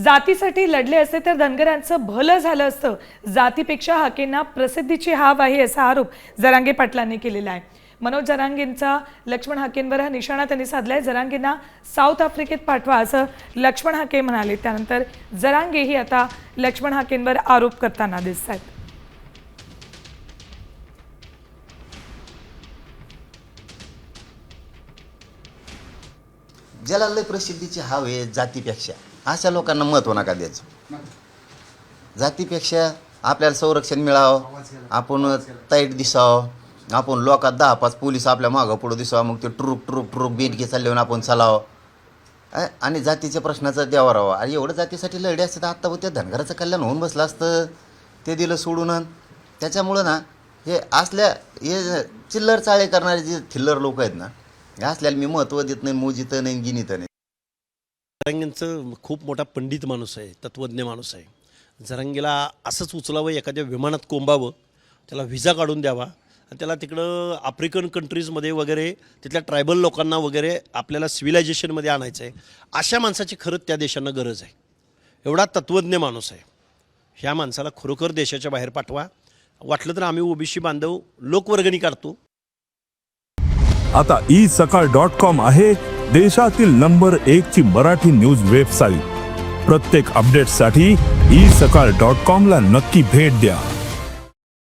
जातीसाठी लढले असते तर धनगरांचं भलं झालं असतं. जातीपेक्षा हाकेंना प्रसिद्धीची हाव आहे असा आरोप जरांगे पाटलांनी केलेला आहे. मनोज जरांगेंचा लक्ष्मण हाकेंवर हा निशाणा त्यांनी साधलाय. जरांगेंना साऊथ आफ्रिकेत पाठवा असं लक्ष्मण हाके म्हणाले. त्यानंतर जरांगेही आता लक्ष्मण हाकेंवर आरोप करताना दिसत आहेत. ज्याला लय प्रसिद्धीची हाव आहे जातीपेक्षा, अशा लोकांना महत्त्व नका द्यायचं. जातीपेक्षा आपल्याला संरक्षण मिळावं, आपण ताईट दिसावं, आपण लोकात 10-5 पोलीस आपल्या मागं पुढं दिसावं, मग ते ट्रुक बेंडके चालले होऊन आपण चालावं आणि जातीच्या प्रश्नाचा द्यावा राहावा. आणि एवढं जातीसाठी लढे असते तर आत्ता त्या धनगराचं कल्याण होऊन बसलं असतं. ते दिलं सोडून. त्याच्यामुळं ना हे चिल्लर चाळे करणारे जे थिल्लर लोक आहेत ना, हे असल्याला मी महत्त्व देत नाही, मोजित नाही, गिनीत नाही. जरांगेंचं खूप मोठा पंडित माणूस आहे, तत्त्वज्ञ माणूस आहे. जरांगेला असंच उचलावं, एखाद्या विमानात कोंबावं, त्याला व्हिसा काढून द्यावा आणि त्याला तिकडं आफ्रिकन कंट्रीजमध्ये वगैरे तिथल्या ट्रायबल लोकांना वगैरे आपल्याला सिव्हिलायझेशनमध्ये आणायचं आहे. अशा माणसाची खरंच त्या देशांना गरज आहे. एवढा तत्त्वज्ञ माणूस आहे. ह्या माणसाला खरोखर देशाच्या बाहेर पाठवा. वाटलं तर आम्ही ओबीसी बांधव लोकवर्गणी काढतो. आता isakal.com आहे देशातील नंबर 1 ची मराठी न्यूज वेबसाईट. प्रत्येक अपडेटसाठी isakal.com ला नक्की भेट द्या.